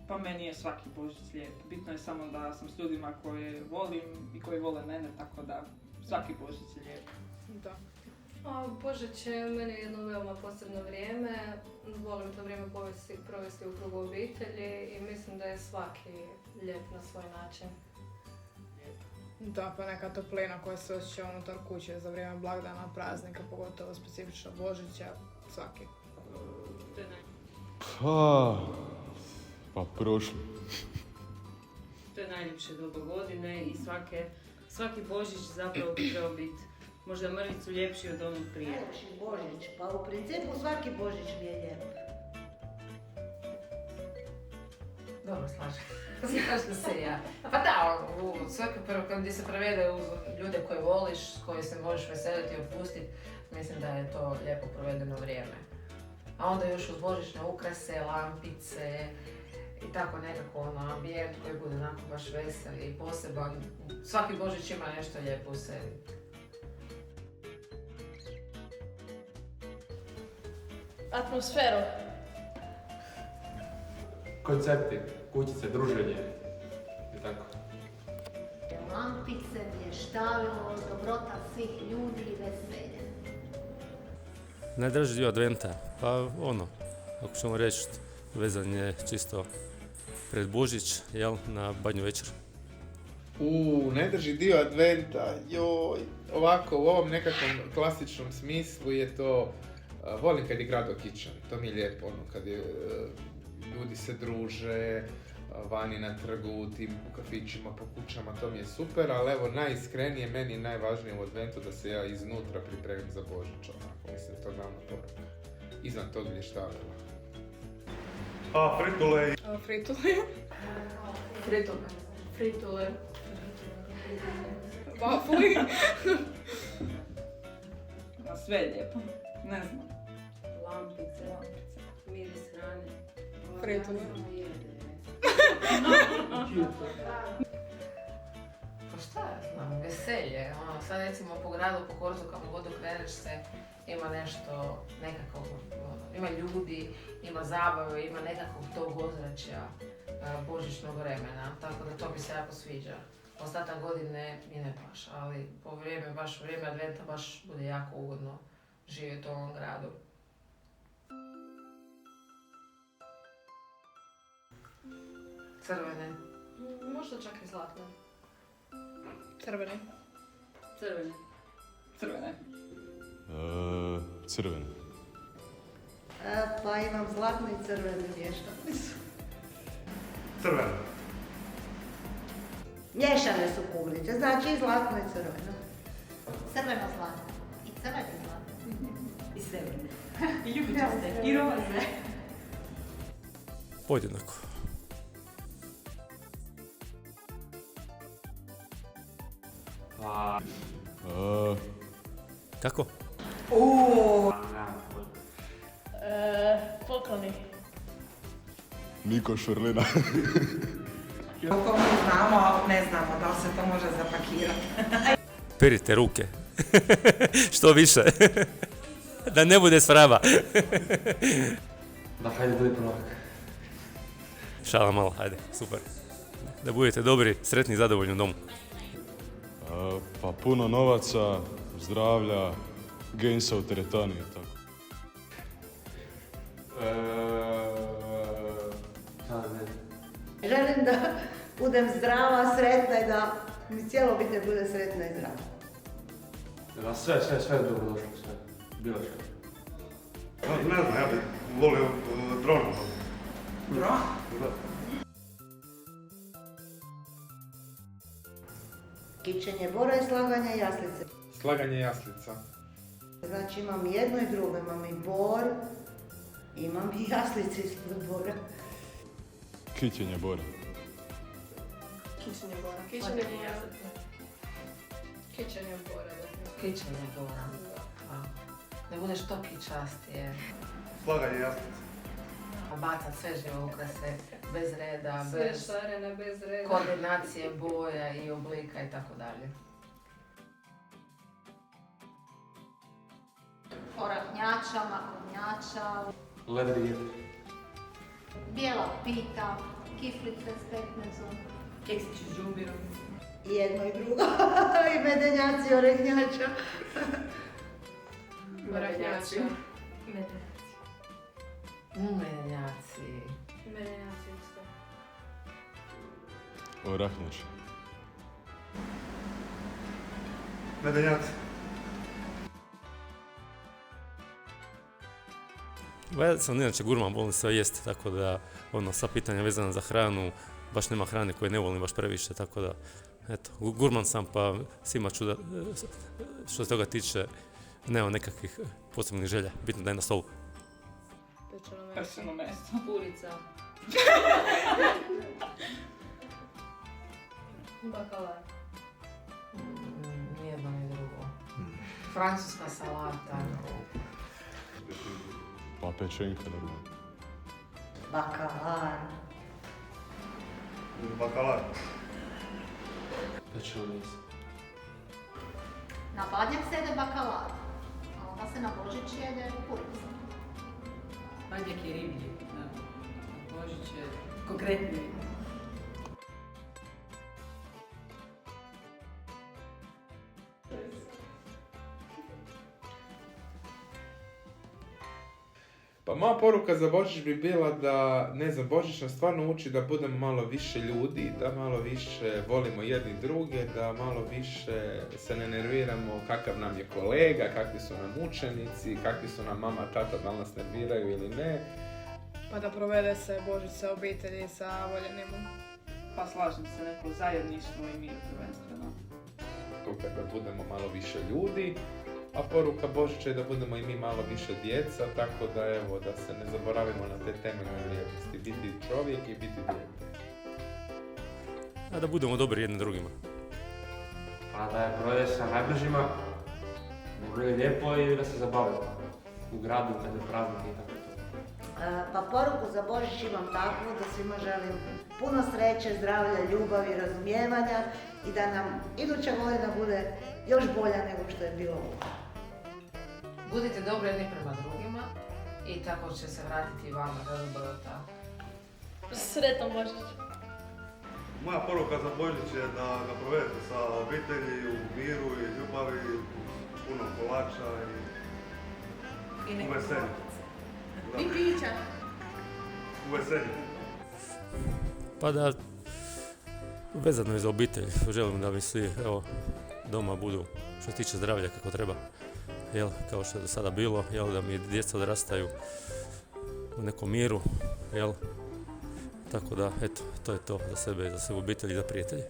Pa meni je svaki Božić lijep. Bitno je samo da sam s ljudima koje volim i koji vole mene, tako da svaki Božić je lijep. Da. Božić je meni jedno veoma posebno vrijeme. Volim to vrijeme provesti u krugu obitelji i mislim da je svaki lijep na svoj način. Da, pa neka toplina koja se osjeća unutar kuće za vrijeme blagdana, praznika, pogotovo specifično Božića, svaki. Pa prošli. To je najljepše doba godine i svaki Božić zapravo bi trebao biti možda mrvicu ljepši od onog prije. Najljepši Božić, pa u principu svaki Božić mi je lijep. Dobro, slažem se ja. Pa da, svaki gdje se provede uz ljude koje voliš, s koje se možeš veseliti i opustiti, mislim da je to lijepo provedeno vrijeme. A onda još uz božićne ukrase, lampice i tako nekako ambijent koji bude onako baš vesel i poseban. Svaki Božić ima nešto lijepo u sebi. Atmosferu. Koncepti, kućice, druženje i tako. Lampice, vještavilo, dobrota svih ljudi i veselje. Najdraži dio adventa, pa ako ćemo reći, vezan je čisto pred Božić, na Badnju večer. Najdraži dio adventa, ovako u ovom nekakvom klasičnom smislu je to, volim kad je grad okićan, to mi je lijepo, kad je, ljudi se druže, vani na trgu, u tim kafićima, po kućama, to mi je super, ali evo najiskrenije, meni je najvažnije u adventu da se ja iznutra pripremim za Božić, mislim to glavna poruka, iznad tog vještavila. Fritule. Fritule. Fritule. Vafli. Sve je lijepo, ne znam. Lampice, miris hrane. Fritule. Pa šta ja znam, veselje. Sad recimo po gradu, po Korzu, kamo god okreneš se, ima nešto nekakvog, ima ljudi, ima zabave, ima nekakvog tog ozračja božićnog vremena, tako da to mi se jako sviđa. Ostatak godine mi ne baš, ali po vrijeme adventa baš bude jako ugodno živjeti u ovom gradu. Crvene. Možda čak i zlatne. Crvene. Crvene. Crvene. Crvene. Pa imam zlatnu i crvenu mješanicu. Crvene. Miješane su kuglice, znači i zlatno i crveno. Crveno zlatno. I crveno zlatno. I srebrne. I ljubičaste. I roze. Podjednako. Kako? Pokloni. Niko Švrlina. Koliko mi znamo, ne znamo da li se to može zapakirati. Perite ruke. Što više. Da ne bude svraba. Da, hajde budi prvak. Šala malo, hajde, super. Da budete dobri, sretni i zadovoljni u domu. Pa puno novaca, zdravlja, gainsa u teretani i tako. Želim da budem zdrava, sretna i da mi cijelo obitelj bude sretna i zdrava. Da, sve je dobro došlo, sve. Bilo što. Ne znam, ja bih volio dronom. Dron? Kićenje bora i slaganje jaslice. Slaganje jaslica. Znači imam jedno i drugo, imam i bor, imam i jaslice ispod bora. Kićenje bora. Kićenje bora. Kićenje bora. Kićenje bora. Kićenje bora. Da budeš to kičastije. Slaganje jaslica. Bacat sve žive ukrase, bez reda, Sve bez šarene, bez reda. koordinacije boja i oblika i tako dalje. Korahnjača, makovnjača, Ledri. bijela pita, kiflice s pekmezom. Keksići s džumbirom. I jedno i drugo. I medenjaci, orehnjača. Medenjaci. Medenjaci. Medenjaci isto. Orahnjač. Medenjaci. Ja sam inače gurman, volim sve jesti, tako da sva pitanja vezana za hranu, baš nema hrane koje ne volim baš previše, tako da eto, gurman sam pa svima ću da, što se toga tiče, nema nekakvih posebnih želja, bitno da je na stolu. Pečeno meso. Purica. Bakalar. Nijedno ni drugo. Francuska salata. Pa pečenka normalno. Bakalar. Bakalar. Pečeno meso. Na Badnjak se jede bakalar, a onda se na Božić jede purica. Badnjak je riblji, da. Božić je konkretni. Pa moja poruka za Božić bi bila da, ne znam, Božić nas stvarno uči da budemo malo više ljudi, da malo više volimo jedni druge, da malo više se ne nerviramo kakav nam je kolega, kakvi su nam učenici, kakvi su nam mama, tata, da li nas nerviraju ili ne. Pa da provede se Božić sa obitelji, sa voljenima. Pa slažem se, neko zajedništvo i mir prvenstveno. Tukaj da budemo malo više ljudi, a poruka Božića je da budemo i mi malo više djeca, tako da evo, da se ne zaboravimo na te temeljne vrijednosti, biti čovjek i biti dijete. A da budemo dobri jedni drugima. Pa da je provede sa najbližima, da bude lijepo i da se zabave u gradu kad je praznik i tako to. Pa poruku za Božić imam takvu da svima želim puno sreće, zdravlja, ljubavi, razumijevanja i da nam iduća godina bude još bolja nego što je bilo ovo. Budite dobri jedni prema drugima i tako će se vratiti i vama dobrota. Sretan Božić. Moja poruka za Božić je da ga provedete sa obitelji, u miru i ljubavi, puno kolača i u veselju. I pića. U veselju. Pa da, vezano je za obitelj, želim da mi svi doma budu što se tiče zdravlja kako treba, kao što je do sada bilo, da mi djeca odrastaju u nekom miru, tako da, eto, to je to za sebe, za sve obitelji i za prijatelje.